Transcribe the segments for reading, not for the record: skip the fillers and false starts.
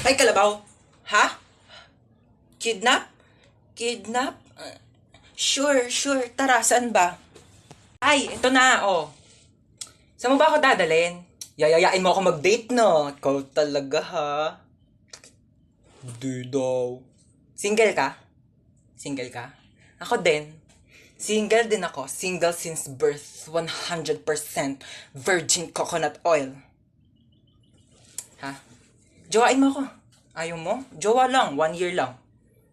Ay, kalabaw. Ha? Kidnap? Kidnap? Sure. Tara, saan ba? Ay, ito na, oh. Saan mo ba ako dadalhin? Yayayain mo ako mag-date, no? Ikaw talaga, ha? Di daw. Single ka? Single ka? Ako din. Single din ako. Single since birth. 100% virgin coconut oil. Ha? Jowain mo ako. Ayaw mo? Jowa lang. 1 year lang.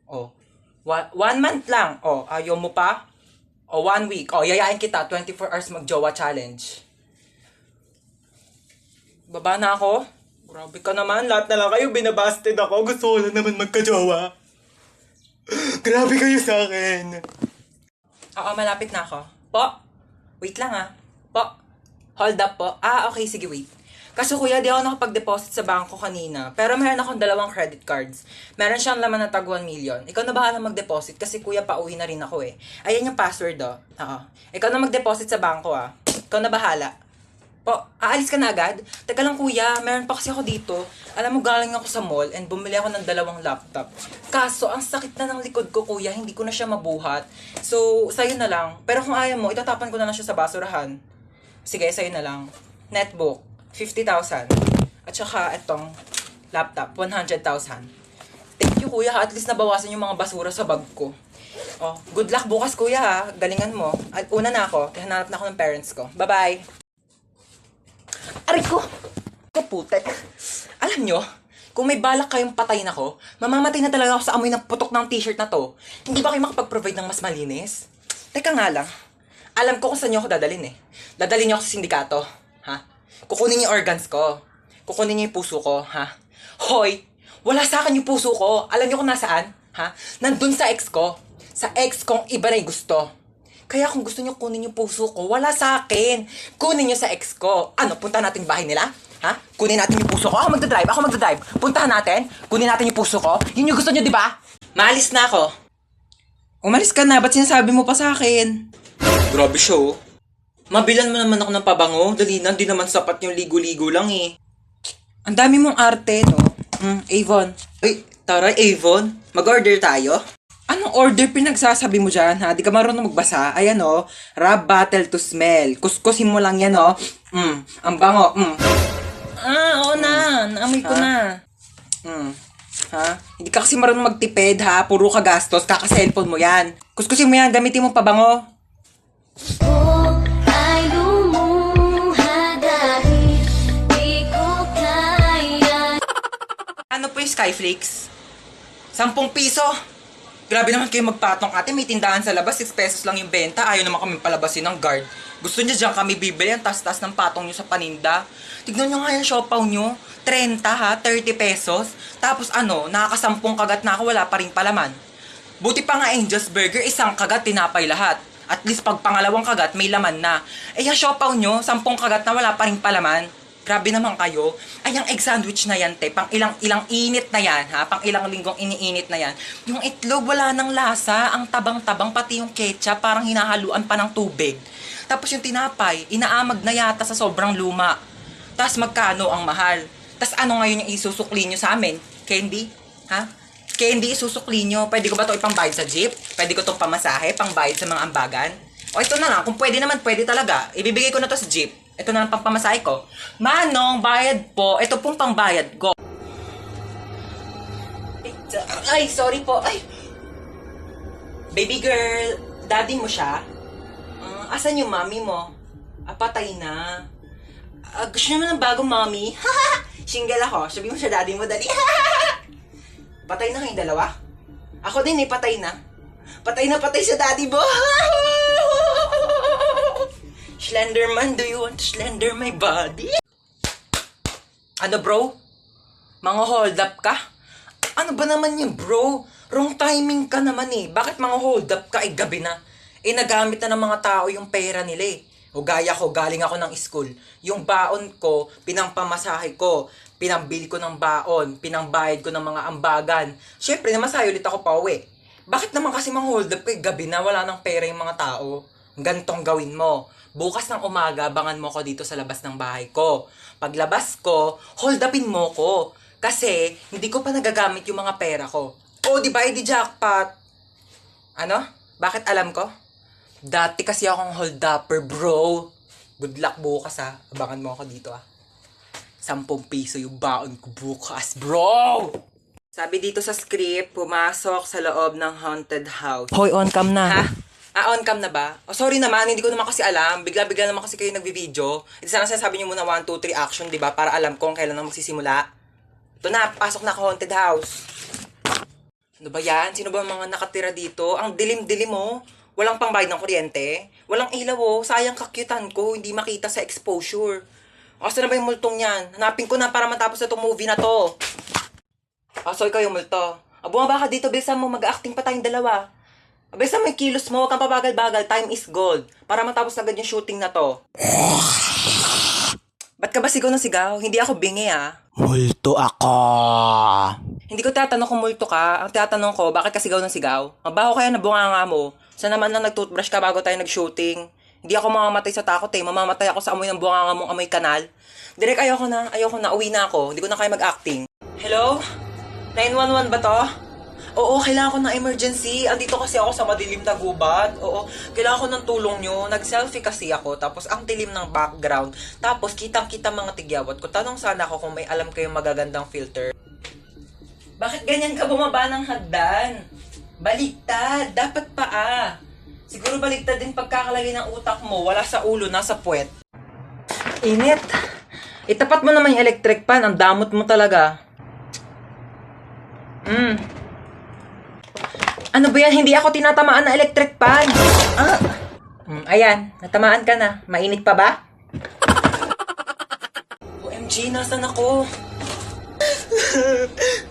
Oh. 1 month lang. Oh, ayaw mo pa? O 1 week. O, yayain kita. 24 hours mag-jowa challenge. Baba na ako? Grabe ka naman. Lahat na lang kayo binabasted ako. Gusto ko lang naman magka-jowa. Grabe kayo sa akin. Oo, malapit na ako. Po? Wait lang ah. Po? Hold up po. Okay, sige, wait. Kaso kuya, di ako nakapag-deposit sa bangko kanina. Pero meron akong 2 credit cards. Meron siyang laman na tag 1 million. Ikaw na bahala mag-deposit kasi kuya, pauwi na rin ako eh. Ayan yung password oh. Oo. Ikaw na mag-deposit sa bangko ah. Ikaw na bahala. Po, aalis ka na agad? Teka lang kuya, meron pa kasi ako dito. Alam mo, galing ako sa mall and bumili ako ng 2 laptop. Kaso, ang sakit na ng likod ko kuya, hindi ko na siya mabuhat. So, sa'yo na lang. Pero kung ayaw mo, itatapan ko na lang siya sa basurahan. Sige, sa'yo na lang. Netbook, 50,000. At saka, itong laptop, 100,000. Thank you kuya, at least nabawasan yung mga basura sa bag ko. Oh, good luck bukas kuya ha. Galingan mo. At una na ako, kaya hanap na ako ng parents ko. Bye-bye! Aray ko! Kaputek! Alam nyo, kung may balak kayong patayin ako, mamamatay na talaga ako sa amoy ng putok ng t-shirt na to. Hindi ba kayo makapag-provide ng mas malinis? Teka nga lang, alam ko kung saan nyo ako dadalhin eh. Dadalhin nyo ako sa sindikato, ha? Kukunin yung organs ko. Kukunin nyo yung puso ko, ha? Hoy! Wala sa akin yung puso ko. Alam nyo kung nasaan? Ha? Nandun sa ex ko. Sa ex kong iba na yung gusto. Kaya kung gusto nyo kunin yung puso ko, wala sa akin. Kunin nyo sa ex ko. Ano, punta natin bahay nila? Ha? Kunin natin yung puso ko. Ako magdadrive. Puntahan natin. Kunin natin yung puso ko. Yun yung gusto nyo, di ba? Maalis na ako. Umalis ka na. Ba't sinasabi mo pa sa akin? Grabe siya, oh. Mabilan mo naman ako ng pabango. Dali na, di naman sapat yung ligo-ligo lang, eh. Ang dami mong arte, no? Avon. Ay, tara, Avon. Mag-order tayo? Anong order pinagsasabi mo dyan, ha? Di ka marunong magbasa? Ayan, oh. Rub bottle to smell. Kuskusin mo lang yan, oh. Ang bango, oo na. Naamoy ko na. Ha? Hindi ka kasi marunong magtipid, ha? Puro ka gastos. Kaka-cellphone mo yan. Kuskusin mo yan. Gamitin mo pabango. Ay lumuha dahil di ko kaya. Ano po yung Skyflakes? 10 piso. Grabe naman kayo magpatong ate, may tindahan sa labas, 6 pesos lang yung benta, ayaw naman kami palabasin ng guard. Gusto niya dyan kami bibili, ang tas-tas ng patong nyo sa paninda. Tignan nyo nga yung siopaw nyo, 30 ha, 30 pesos. Tapos ano, nakakasampung kagat na ako, wala pa rin palaman. Buti pa nga Angel's Burger, isang kagat, tinapay lahat. At least pag pangalawang kagat, may laman na. Eh yung siopaw nyo, 10 kagat na wala pa rin palaman. Grabe naman kayo. Ay, yung egg sandwich na yan, te. Pang ilang init na yan, ha? Pang ilang linggong iniinit na yan. Yung itlog, wala nang lasa. Ang tabang-tabang, pati yung ketchup, parang hinahaluan pa ng tubig. Tapos yung tinapay, inaamag na yata sa sobrang luma. Tapos magkano ang mahal? Tapos ano ngayon yung isusukli nyo sa amin? Candy? Ha? Candy, isusukli nyo. Pwede ko ba ito ipambayad sa jeep? Pwede ko itong pamasahe, pangbayad sa mga ambagan? O ito na lang, kung pwede naman, pwede talaga. Ibibigay ko na to sa jeep. Ito na lang pampamasahe ko. Manong, bayad po. Ito pong pangbayad ko. Ay, sorry po. Ay. Baby girl, daddy mo siya? Asan yung mommy mo? Patay na. Gusto naman ng bagong mommy? Single ako. Sabi mo siya daddy mo, dali. Patay na kayong dalawa? Ako din patay na. Patay na patay sa daddy mo. Slenderman, do you want to slender my body? Ano bro? Mga hold up ka? Ano ba naman yun bro? Wrong timing ka naman eh. Bakit mga hold up ka? Gabi na. Nagamit na ng mga tao yung pera nila eh. O gaya ko, galing ako ng school. Yung baon ko, pinangpamasahe ko. Pinambili ko ng baon. Pinangbayad ko ng mga ambagan. Syempre, namasahe ulit ako pa uwi. Bakit naman kasi mga hold up ka? Gabi na, wala nang pera yung mga tao. Gantong gawin mo. Bukas ng umaga, abangan mo ko dito sa labas ng bahay ko. Paglabas ko, hold upin mo ko. Kasi, hindi ko pa nagagamit yung mga pera ko. Oh, di ba? Di jackpot. Ano? Bakit alam ko? Dati kasi akong hold-upper, bro. Good luck bukas, ha. Abangan mo ako dito, ha. 10 piso yung baon ko bukas, bro! Sabi dito sa script, pumasok sa loob ng haunted house. Hoy, on cam na. Ha? On cam na ba? Oh, sorry naman, hindi ko naman kasi alam. Bigla-bigla naman kasi kayo nagbi-video. Ito sana sinasabi niyo muna 1, 2, 3 action, di ba? Para alam kung kailan na magsisimula. Ito na, pasok na ako haunted house. Ano ba yan? Sino ba mga nakatira dito? Ang dilim-dilim, oh. Walang pangbayad ng kuryente. Walang ilaw, oh. Sayang kakyutan ko. Hindi makita sa exposure. Asa na ba yung multong yan? Hanapin ko na para matapos na itong movie na to. So ikaw yung multo. Bumaba ka dito, bilisan mo. Mag-acting pa tayong dalawa. Bilisan mo yung kilos mo. Huwag kang pabagal-bagal. Time is gold. Para matapos agad yung shooting na to. Ba't ka ba sigaw ng sigaw? Hindi ako bingi, ah. Multo ako. Hindi ko tatanong kung multo ka. Ang tatanong ko, bakit ka sigaw ng sigaw? Mabaho kaya na bunganga mo? Saan naman lang nag-toothbrush ka bago tayo nag-shooting? Hindi ako mamamatay sa takot eh. Mamamatay ako sa amoy ng bunganga mong amoy kanal. Direk, ayoko na. Uwi na ako. Hindi ko na kaya mag-acting. Hello? 911 ba to? Oo, kailangan ko ng emergency. Andito kasi ako sa madilim na gubat. Oo, kailangan ko ng tulong nyo. Nag-selfie kasi ako, tapos ang dilim ng background. Tapos kitang-kita mga tigyawat ko. Tanong sana ako kung may alam kayong magagandang filter. Bakit ganyan ka bumaba ng hagdan? Baligtad. Dapat paa. Siguro baligtad din pagkakalagay ng utak mo. Wala sa ulo, nasa puwet. Init. Itapat mo naman yung electric fan. Ang damot mo talaga. Ano ba yan? Hindi ako tinatamaan na electric fan. Ayan, natamaan ka na. Mainit pa ba? OMG, nasan ako?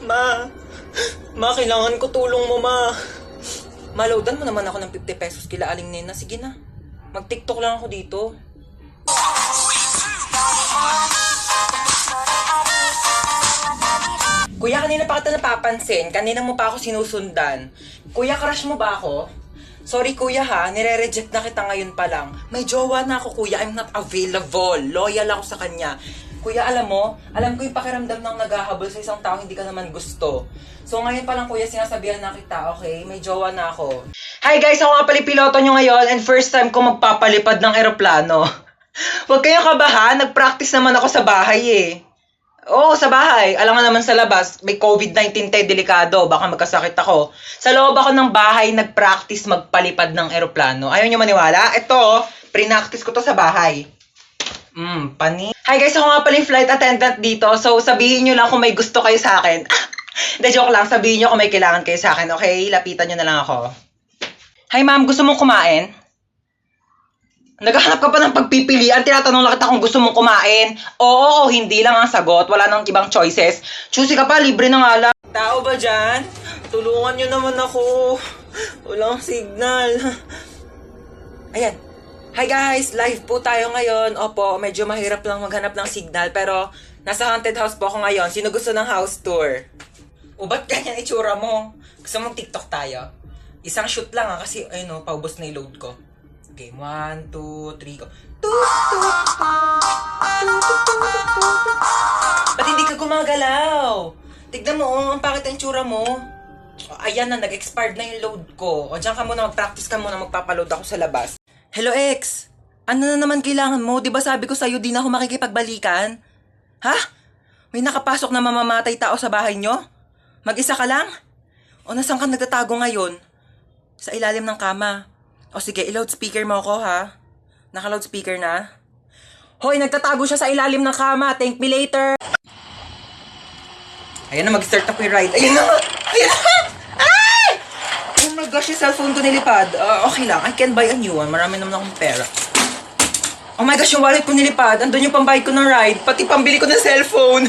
Ma, kailangan ko tulong mo, ma. Malowdan mo naman ako ng 50 pesos kila Aling Nena. Sige na, mag-TikTok lang ako dito. Kuya, kanina pa kita napapansin. Kanina mo pa ako sinusundan. Kuya, crush mo ba ako? Sorry kuya ha, nire-reject na kita ngayon pa lang. May jowa na ako kuya, I'm not available. Loyal ako sa kanya. Kuya, alam ko yung pakiramdam ng naghahabol sa isang tao hindi ka naman gusto. So ngayon pa lang kuya, sinasabihan na kita, okay? May jowa na ako. Hi guys, ako nga pala piloto nyo ngayon and first time ko magpapalipad ng eroplano. Huwag kayong kabahan, nag-practice naman ako sa bahay eh. Oo, sa bahay. Alam nga naman sa labas, may COVID-19 tayo, delikado. Baka magkasakit ako. Sa loob ako ng bahay, nag-practice magpalipad ng eroplano. Ayaw nyo maniwala? Ito, pre-practice ko to sa bahay. Pani. Hi guys, ako nga pala yung flight attendant dito. So, sabihin nyo lang kung may gusto kayo sa akin. Hindi, joke lang. Sabihin nyo kung may kailangan kayo sa akin, okay? Lapitan nyo na lang ako. Hi ma'am, gusto mong kumain? Naghahanap ka pa ng pagpipilian, tinatanong lang kita kung gusto mong kumain. Oo, o hindi lang ang sagot, wala nang ibang choices. Choosy ka pa, libre na nga lang. Tao ba dyan? Tulungan nyo naman ako. Walang signal. Ayan. Hi guys, live po tayo ngayon. Opo, medyo mahirap lang maghanap ng signal, pero nasa haunted house po ako ngayon. Sino gusto ng house tour? O ba't ganyan itsura mo? Gusto mong TikTok tayo? Isang shoot lang kasi ayun o, paubos na yung load ko. Okay, 1, 2, 3, go. Ba't hindi ka gumagalaw? Tignan mo, ang pakit ang tsura mo. Ayan na, nag-expired na yung load ko. O, dyan ka muna, mag-practice ka muna, magpapaload ako sa labas. Hello, ex. Ano na naman kailangan mo? Di ba sabi ko sa'yo, di na ako makikipagbalikan? Ha? May nakapasok na mamamatay tao sa bahay nyo? Mag-isa ka lang? O, nasaan ka nagtatago ngayon? Sa ilalim ng kama. O sige, i-loudspeaker mo ako ha. Naka-loudspeaker na. Hoy, nagtatago siya sa ilalim ng kama. Thank me later. Ayan na, mag-start up yung ride. Ayan na! Ayan na! Ay! Oh my gosh, yung cellphone ko nilipad. Okay lang, I can buy a new one. Marami naman akong pera. Oh my gosh, yung wallet ko nilipad. Andun yung pambayad ko ng ride. Pati pambili ko ng cellphone.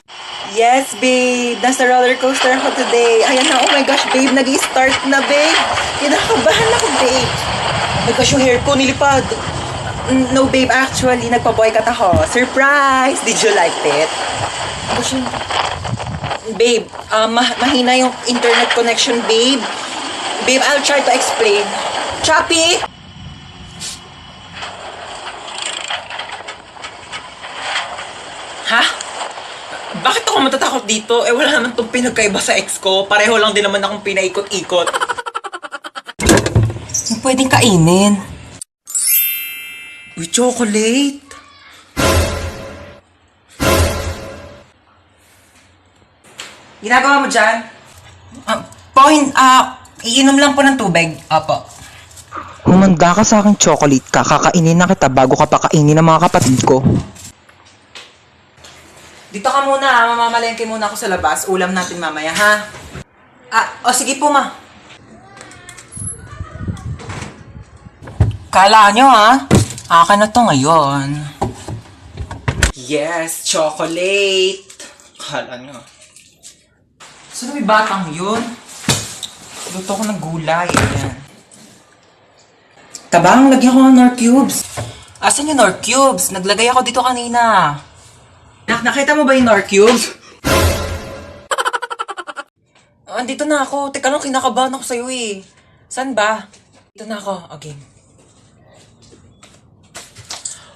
Yes, babe. Nasa roller coaster ako today. Ayan na, oh my gosh, babe. Nag-i-start na, babe. Kinakabahan ako, babe. Oh my gosh, yung hair ko nilipad. No, babe, actually, nagpa-boycott ako. Surprise! Did you like it? Gosh, babe, mahina yung internet connection, babe. Babe, I'll try to explain. Choppy! Ha? Bakit ako ako matatakot dito? Eh, wala naman itong pinagkaiba sa ex ko. Pareho lang din naman akong pinaikot-ikot. Yung pwedeng kainin. Uy, chocolate. Ginagawa mo dyan? Iinom lang po ng tubig. Apo. Humanda ka sa aking chocolate ka, kakainin na kita bago ka pa kainin ng mga kapatid ko. Dito ka muna ha, mamamalengke muna ako sa labas. Ulam natin mamaya ha. Sige po ma. Kala nyo ha, akin na to ngayon. Yes, chocolate. Kala nyo. Sino may batang yun? Luto ko ng gulay. Ayan. Tabang, lagyan ko ng Nor Cubes. Asan yung Nor Cubes? Naglagay ako dito kanina. Nakita mo ba yung Nor Cubes? Andito na ako. Teka lang, kinakabahan ako sa'yo eh. Saan ba? Dito na ako. Okay.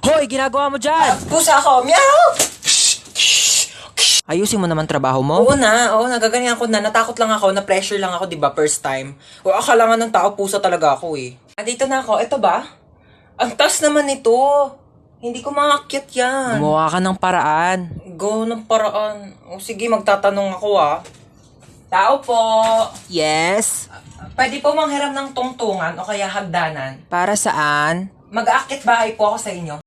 Hoy, ginagawa mo dyan? Pusa ako. Meow! Ayusin mo naman trabaho mo? Oo, nagaganyan ako na. Natakot lang ako, na-pressure lang ako, di ba, first time. O, akala nga ng tao, pusa talaga ako eh. Andito na ako. Ito ba? Ang taas naman ito. Hindi ko maakyat yan. Gumawa ka ng paraan. Go ng paraan. O, sige, magtatanong ako ah. Tao po. Yes? Pwede po manghiram ng tungtungan o kaya hagdanan. Para saan? Mag-aakit bahay po ako sa inyo.